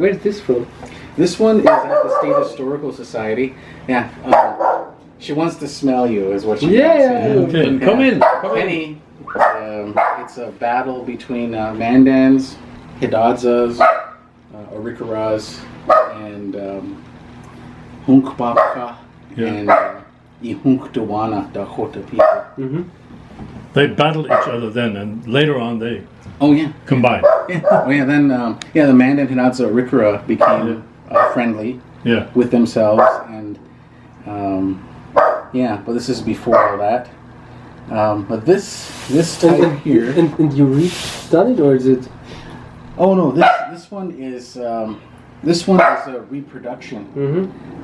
where's this from? This one is at the State Historical Society. Yeah. She wants to smell you, is what she wants. Okay. Come in. Penny. It's a battle between Mandans, Hidatzas, Arikaras, and Hunkpapa and Ihunktuwana, Dakota people. Mm-hmm. They battled each other then, and later on they combined. Yeah. Then the Mandan Hidatsa Arikara became friendly with themselves, and but this is before all that. But this type here. And you re-studied, or is it? Oh no, this one is a reproduction,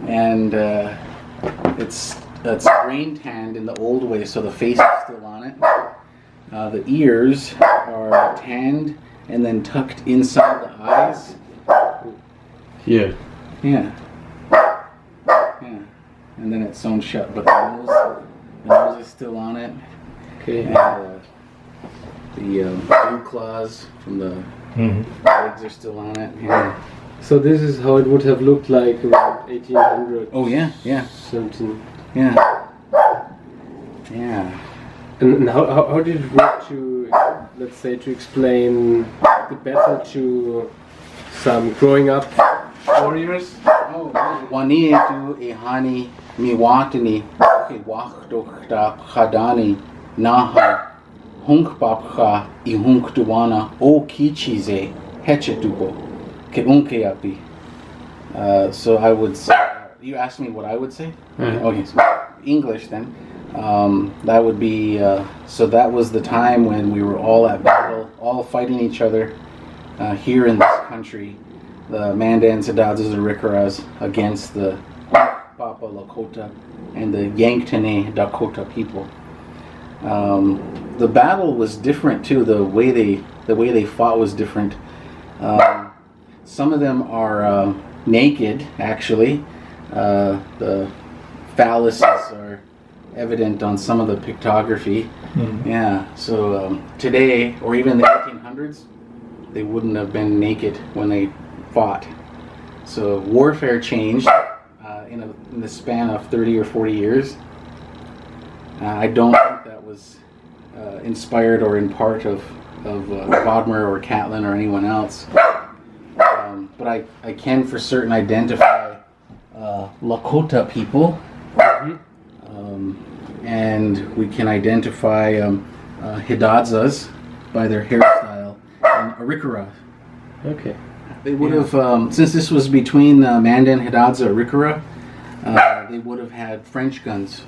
and it's rain tanned in the old way, so the face is still on it. The ears are tanned and then tucked inside the eyes. Yeah. Yeah. And then it's sewn shut, but the nose is still on it. Okay. And the blue claws from the legs are still on it. Yeah. So this is how it would have looked like around 1800. Oh yeah. Something. Yeah. Yeah. And how did it work to, let's say, to explain the battle to some growing up warriors? Wani tu ihani miwatani iwakdokta khadani naha hunkpapcha ihunktuwana o kichize hechetubo ke unkeapi. So I would say, you asked me what I would say? Okay, so English then. That would be, so that was the time when we were all at battle, all fighting each other here in this country. The Mandans, Hidatzas, and Arikaras against the Papa Lakota and the Yanktane Dakota people. The battle was different too. The way they fought was different. Some of them are naked, actually. The phalluses are evident on some of the pictography. Yeah. So today, or even in the 1800s, they wouldn't have been naked when they fought. So warfare changed in the span of 30 or 40 years. I don't think that was inspired or in part of Bodmer or Catlin or anyone else. But I can for certain identify Lakota people. And we can identify Hidatzas by their hairstyle and Arikara. Okay. They would have, since this was between Mandan, Hidatsa, Arikara, they would have had French guns.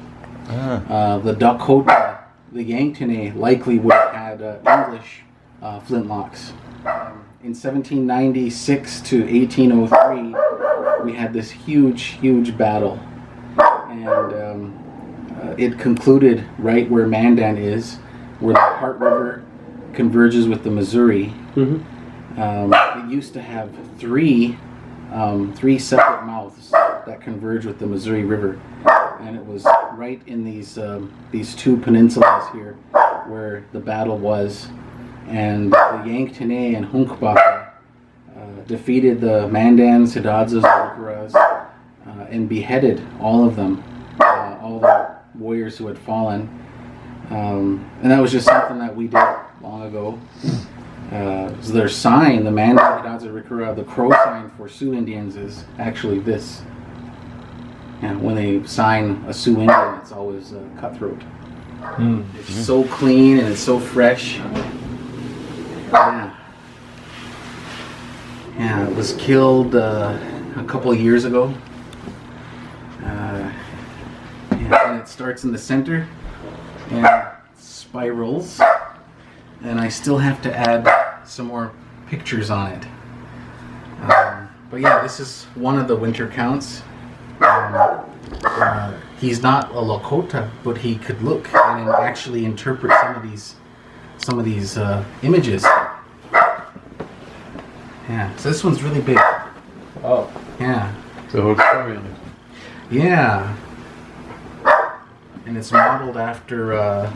The Dakota, the Yanktane, likely would have had English flintlocks. In 1796 to 1803, we had this huge battle. And it concluded right where Mandan is, where the Heart River converges with the Missouri. It used to have three separate mouths that converge with the Missouri River, and it was right in these two peninsulas here where the battle was, and the Yanktane and Hunkpapa defeated the Mandans, Hidatzas, Arikaras, and beheaded all of them, all the warriors who had fallen, and that was just something that we did long ago. So their sign, the Mandan, Hidatsa, Arikara, the crow sign for Sioux Indians is actually this. And when they sign a Sioux Indian, it's always cutthroat. It's so clean and it's so fresh. Yeah, it was killed a couple of years ago. And it starts in the center and spirals. And I still have to add some more pictures on it. But yeah, this is one of the winter counts. He's not a Lakota, but he could look and actually interpret some of these images. Yeah, so this one's really big. Oh. Yeah. The whole story on it. Yeah. And it's modeled after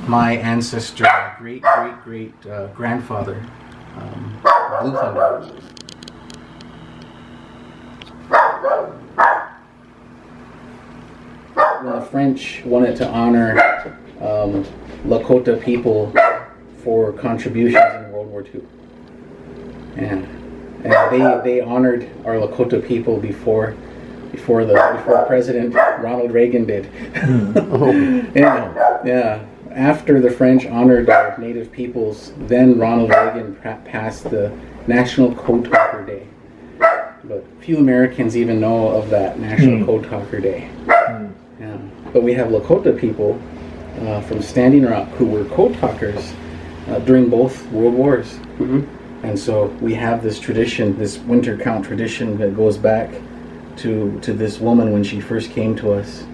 my ancestor, great grandfather, Blue Thunder. the French wanted to honor Lakota people for contributions in World War II. And they honored our Lakota people before President Ronald Reagan did. Yeah. After the French honored our Native peoples, then Ronald Reagan passed the National Code Talker Day. But few Americans even know of that National Code Talker Day. Yeah. But we have Lakota people from Standing Rock who were code talkers during both World Wars. Mm-hmm. And so we have this tradition, this winter count tradition that goes back to this woman when she first came to us,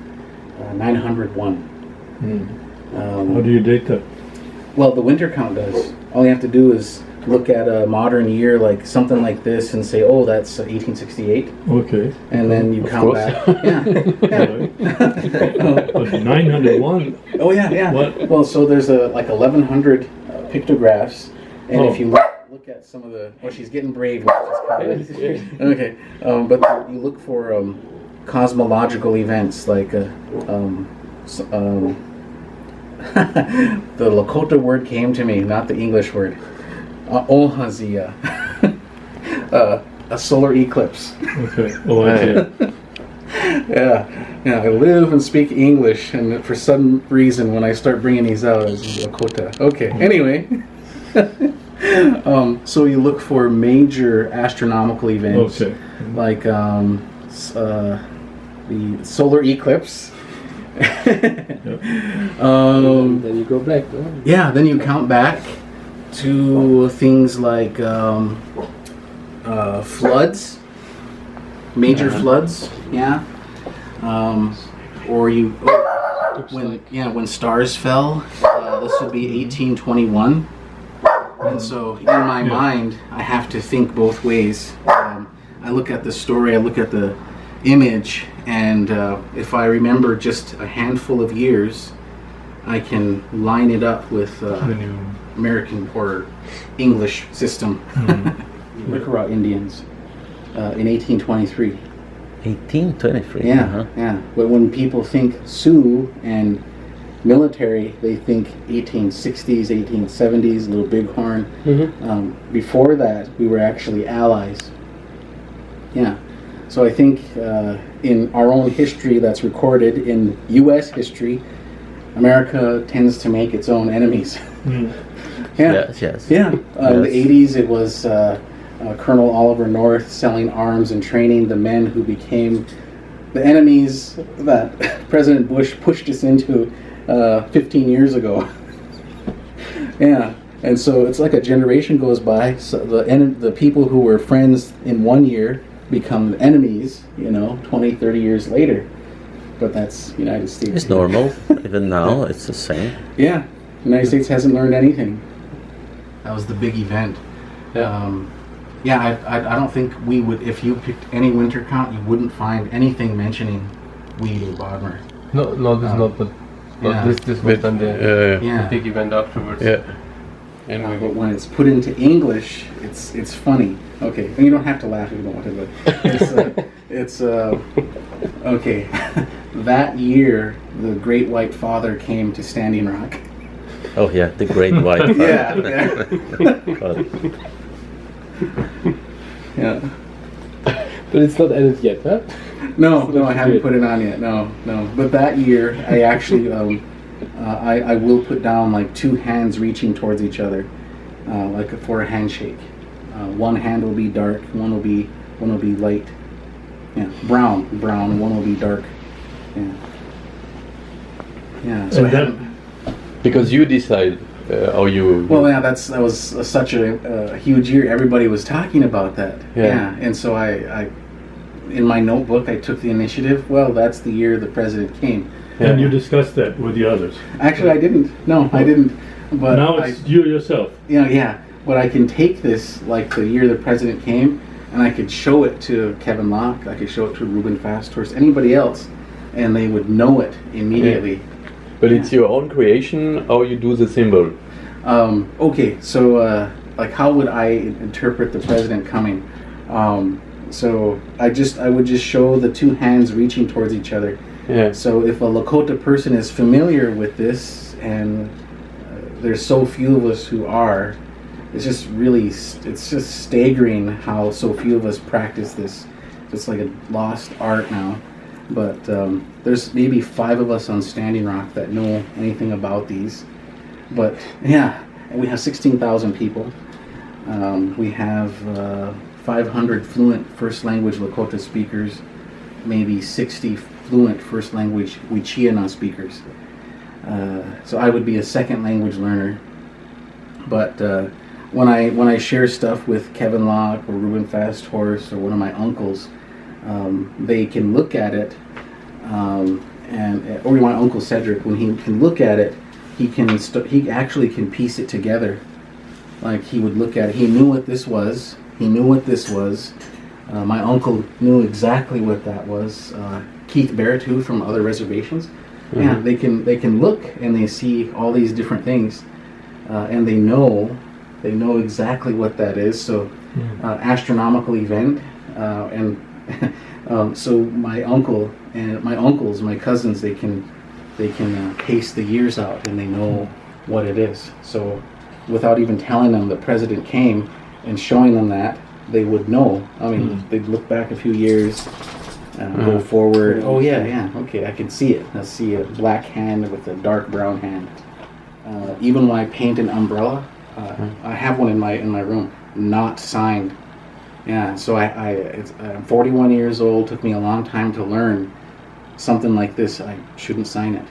901. How do you date that? Well, the winter count does. All you have to do is look at a modern year, like something like this, and say, "Oh, that's 1868." Okay. And then you count back. Yeah. But 901. Oh yeah. What? Well, so there's like 1,100 pictographs, and if you look at some of the, she's getting brave now. Okay, but you look for cosmological events like the Lakota word came to me, not the English word. Ohazia. A solar eclipse. Okay. Oh, okay. Yeah. I live and speak English, and for some reason, when I start bringing these out, it's Lakota. Okay. Anyway, so you look for major astronomical events, like the solar eclipse. Then you go back. Yeah, then you count back to things like floods, major floods. Yeah, or you when stars fell. This would be 1821. And so in my mind, I have to think both ways. I look at the story, I look at the image, and if I remember just a handful of years, I can line it up with American or English system. Wiccara Indians in 1823. 1823. Yeah. But when people think Sioux and military, they think 1860s, 1870s, Little Bighorn. Before that, we were actually allies. Yeah. So I think in our own history that's recorded in U.S. history, America tends to make its own enemies. Yes. Yeah. In the 80s, it was Colonel Oliver North selling arms and training the men who became the enemies that President Bush pushed us into 15 years ago. Yeah. And so it's like a generation goes by, so the people who were friends in one year become enemies, 20, 30 years later. But that's United States. It's normal. Even now, it's the same. Yeah. The United States hasn't learned anything. That was the big event. I don't think we would, if you picked any winter count, you wouldn't find anything mentioning Weed or Bodmer. No, this is not, but this was then the big event afterwards. Yeah. But when it's put into English, it's funny. Okay, and you don't have to laugh if you don't want to, but it's okay. That year, the Great White Father came to Standing Rock. Oh yeah, the Great White Father. Yeah. But it's not ended yet, huh? No, I haven't put it on yet. No. But that year, I actually, I will put down like two hands reaching towards each other, like for a handshake. One hand will be dark, one will be light. Yeah, brown. One will be dark. Yeah. So because you decide how you. Well, yeah, that was such a huge year. Everybody was talking about that. Yeah. And so I, in my notebook, I took the initiative. Well, that's the year the president came. And you discussed that with the others. Actually, I didn't. No, I didn't. But now it's you yourself. Yeah. But I can take this, like the year the president came, and I could show it to Kevin Locke. I could show it to Ruben Fasthorst, anybody else, and they would know it immediately. Yeah. But it's your own creation, how you do the symbol. Okay, so like how would I interpret the president coming? So I would just show the two hands reaching towards each other, Yeah. So if a Lakota person is familiar with this, and there's so few of us who are, it's just really, it's just staggering how so few of us practice this. It's like a lost art now. But there's maybe 5 of us on Standing Rock that know anything about these. But yeah, and we have 16,000 people. We have 500 fluent first language Lakota speakers, maybe 60 fluent first language Wichita speakers. So I would be a second language learner. But when I share stuff with Kevin Locke or Ruben Fast Horse or one of my uncles, they can look at it, or my uncle Cedric, when he can look at it, he actually can piece it together. Like he would look at it, he knew what this was. My uncle knew exactly what that was. Keith Barrett from other reservations. Mm-hmm. Yeah, they can look and they see all these different things, and they know exactly what that is. So, astronomical event, and so my uncle and my uncles, my cousins, they can pace the years out and they know what it is. So, without even telling them the president came and showing them that, they would know. I mean, they'd look back a few years, go forward. Oh yeah, okay, I can see it. I see a black hand with a dark brown hand. Even when I paint an umbrella, I have one in my room, not signed. Yeah, so I'm 41 years old. Took me a long time to learn something like this. I shouldn't sign it.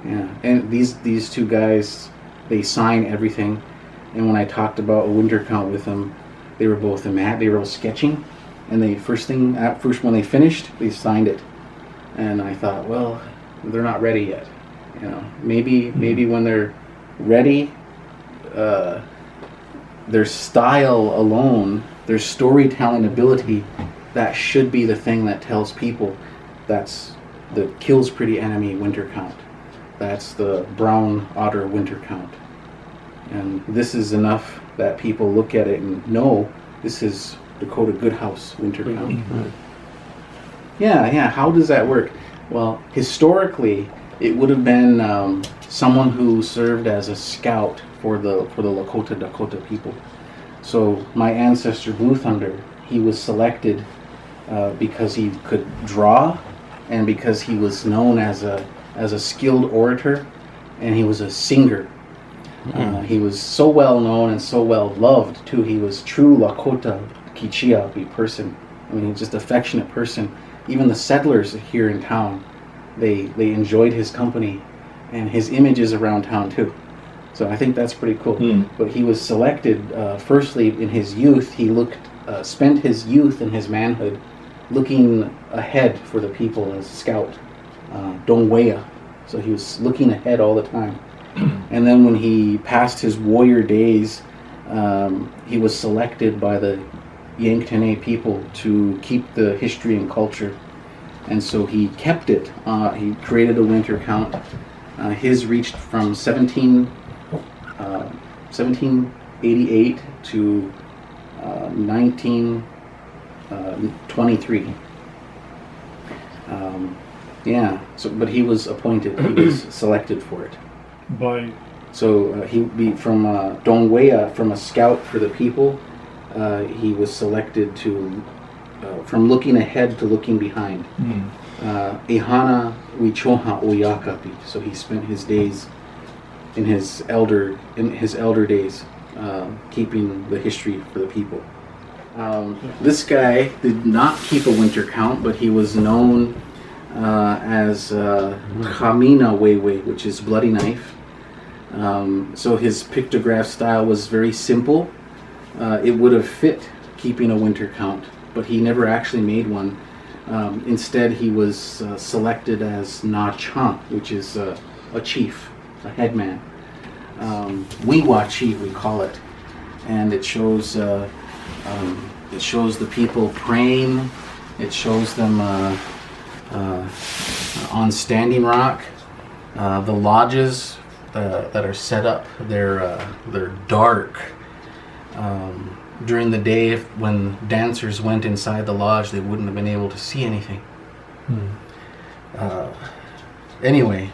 Yeah, and these 2 guys, they sign everything. And when I talked about a winter count with them, they were both they were all sketching, and first when they finished, they signed it. And I thought, well, they're not ready yet. You know, maybe when they're ready, their style alone, their storytelling ability, that should be the thing that tells people that's the Kills Pretty Enemy winter count. That's the brown otter winter count. And this is enough that people look at it and know this is Dakota Goodhouse winter count. Mm-hmm. Yeah, how does that work? Well, historically, it would have been someone who served as a scout for the Lakota Dakota people. So my ancestor Blue Thunder, he was selected because he could draw, and because he was known as a skilled orator, and he was a singer. He was so well known and so well loved too. He was true Lakota Kichiapi person. I mean, just affectionate person. Even the settlers here in town, they enjoyed his company and his images around town too. So I think that's pretty cool. But he was selected firstly in his youth. He spent his youth and his manhood looking ahead for the people as a scout, Dongwea. So he was looking ahead all the time. And then when he passed his warrior days, he was selected by the Yanktonai people to keep the history and culture. And so he kept it. He created a winter count. His reached from 1788 to 1923. But he was appointed. He was selected for it. So he'd be from Dongwea, from a scout for the people. He was selected to from looking ahead to looking behind. Ehana Wichoha Oyakapi. So he spent his days in his elder days keeping the history for the people. This guy did not keep a winter count, but he was known as Kamina Wewe, which is bloody knife. So his pictograph style was very simple. It would have fit keeping a winter count, but he never actually made one. Instead, he was selected as Na Chan, which is a chief, a headman. Wiwa chief, we call it, and it shows the people praying. It shows them on Standing Rock. The lodges that are set up, they're dark. During the day, when dancers went inside the lodge, they wouldn't have been able to see anything. Anyway,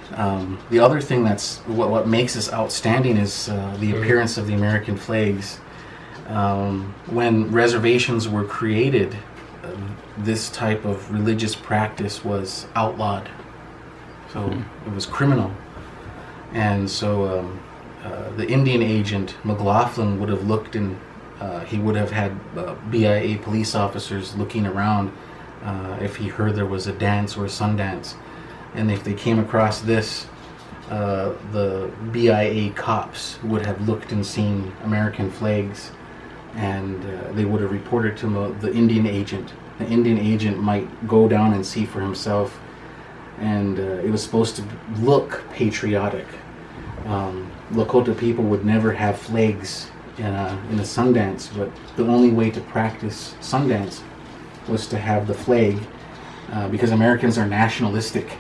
the other thing that's what makes us outstanding is the appearance of the American flags. When reservations were created, this type of religious practice was outlawed. So it was criminal. And so the Indian agent, McLaughlin, would have looked and he would have had BIA police officers looking around if he heard there was a dance or a Sundance. And if they came across this, the BIA cops would have looked and seen American flags, and they would have reported to the Indian agent. The Indian agent might go down and see for himself, and it was supposed to look patriotic. Lakota people would never have flags in a Sundance, but the only way to practice Sundance was to have the flag, because Americans are nationalistic.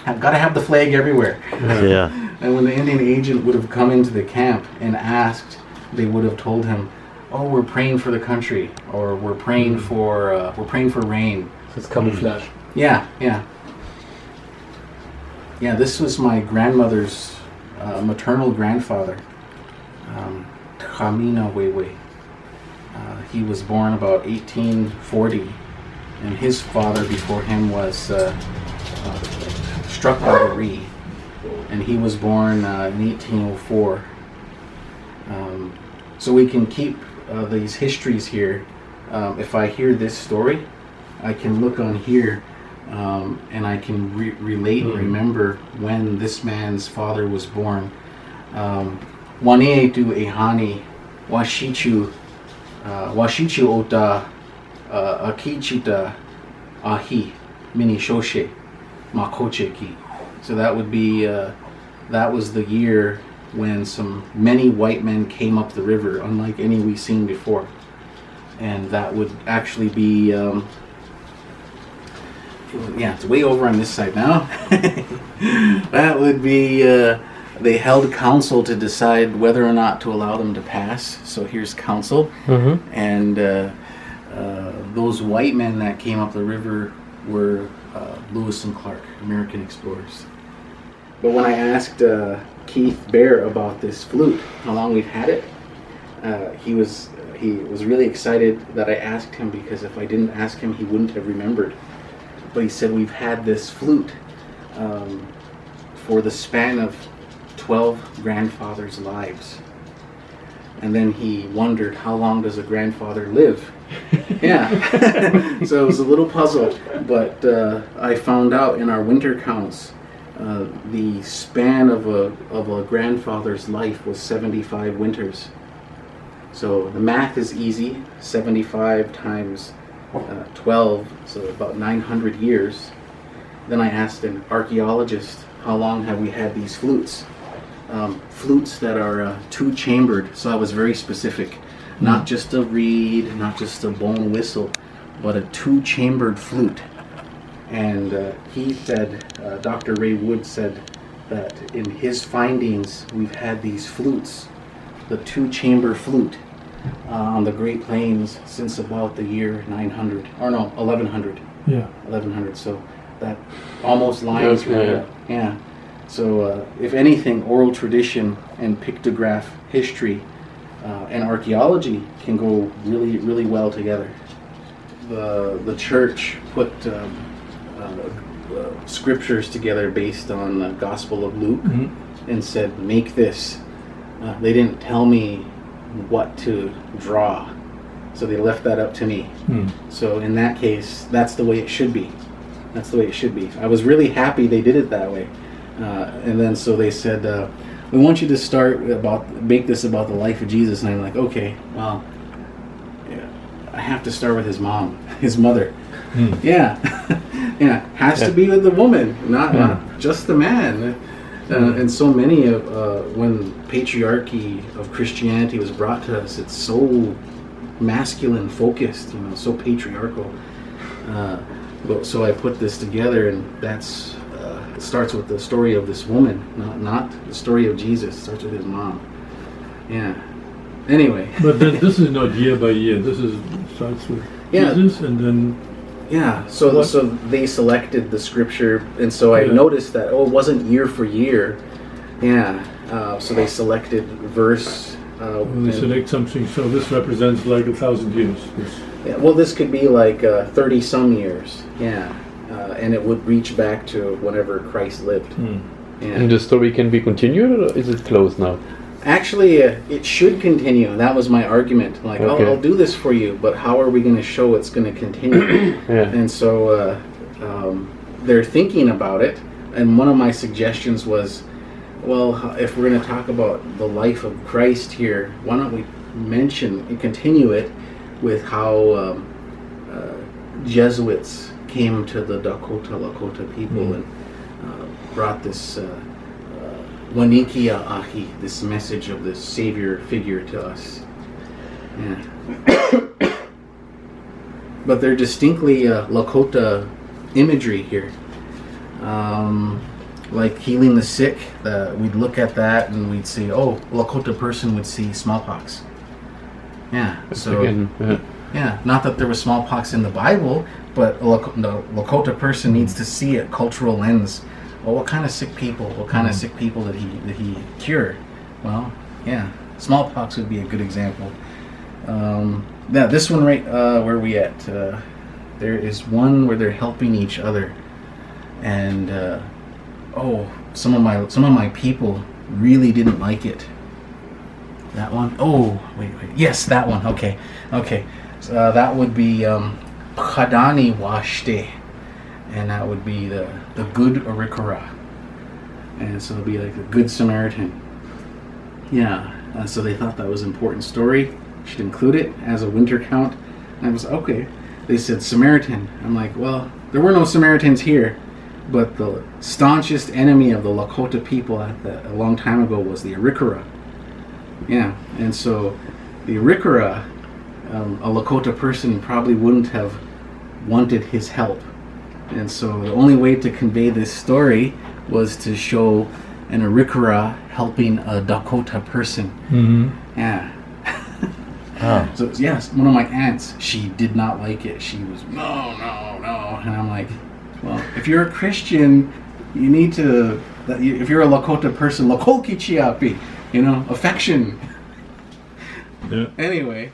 I've got to have the flag everywhere. Yeah. And when the Indian agent would have come into the camp and asked, they would have told him, "Oh, we're praying for the country," or "We're praying for rain." It's camouflage. Yeah. This was my grandmother's maternal grandfather, Kamina Wewe. He was born about 1840, and his father before him was struck by the Ree, and he was born in 1804. So we can keep these histories here. If I hear this story, I can look on here and I can relate and remember when this man's father was born. Wane tu ehani washichu ota akichita ahi mini shoshe makoche ki. So that would be that was the year when many white men came up the river, unlike any we've seen before. And that would actually be it's way over on this side now. That would be they held council to decide whether or not to allow them to pass. So here's council, and those white men that came up the river were Lewis and Clark, American explorers. But when I asked Keith Bear about this flute, how long we've had it, he was really excited that I asked him, because if I didn't ask him, he wouldn't have remembered. But he said we've had this flute for the span of 12 grandfathers' lives. And then he wondered, how long does a grandfather live? Yeah. So it was a little puzzle, but I found out in our winter counts, the span of a grandfather's life was 75 winters. So the math is easy. 75 times 12, so about 900 years. Then I asked an archaeologist, how long have we had these flutes? Flutes that are two-chambered, so I was very specific. Not just a reed, not just a bone whistle, but a two-chambered flute. And he said, Dr. Ray Wood said that in his findings, we've had these flutes, the two-chamber flute, on the Great Plains since about the year 900, or no, 1100. Yeah. 1100, so that almost lines Okay. right up. Yeah. So if anything, oral tradition and pictograph history and archaeology can go really, really well together. The church put scriptures together based on the Gospel of Luke and said, make this. They didn't tell me what to draw, so they left that up to me. So in that case, that's the way it should be. That's the way it should be. I was really happy they did it that way. And then so they said, we want you to make this about the life of Jesus. And I'm like, okay, well, yeah, I have to start with his mother. Yeah. Yeah, has to be with the woman, not just the man. And so many of when patriarchy of Christianity was brought to us, it's so masculine focused, so patriarchal. So I put this together, and that's it starts with the story of this woman, not the story of Jesus. It starts with his mom. Yeah. Anyway. But then this is not year by year. This starts with Jesus, and then Yeah, so they selected the scripture, and so I Yeah. noticed that it wasn't year for year. Yeah, so they selected verse. They select something, so this represents like 1,000 years. Yeah, well, this could be like 30 some years. Yeah, and it would reach back to whenever Christ lived. Yeah. And the story can be continued, or is it closed now? Actually, it should continue. That was my argument. Like, Okay. I'll do this for you, but how are we going to show it's going to continue? Yeah. And so they're thinking about it. And one of my suggestions was, well, if we're going to talk about the life of Christ here, why don't we mention and continue it with how Jesuits came to the Lakota people and brought this Wanikia Ahi, this message of this savior figure to us. Yeah. But they're distinctly Lakota imagery here. Like healing the sick, we'd look at that and we'd see, oh, Lakota person would see smallpox. Yeah, so Again, yeah, not that there was smallpox in the Bible, but the Lakota person needs to see a cultural lens. Well, what kind of sick people? What kind of sick people did he cure? Well, yeah, smallpox would be a good example. Now this one right where we at? There is one where they're helping each other, and some of my people really didn't like it. That one? Oh, wait. Yes, that one. Okay. So, that would be Khadani Washte, and that would be the Good Arikara, and so it'll be like a Good Samaritan. Yeah. So they thought that was an important story. Should include it as a winter count. And I was okay. They said Samaritan. I'm like, well, there were no Samaritans here, but the staunchest enemy of the Lakota people a long time ago was the Arikara. Yeah, and so the Arikara, a Lakota person probably wouldn't have wanted his help. And so the only way to convey this story was to show an Arikara helping a Dakota person. Yeah. So yes, one of my aunts, she did not like it. She was, no. And I'm like, well, if you're a Christian, you need to, if you're a Lakota person, Lakolki Chiapi, affection. Yeah. Anyway.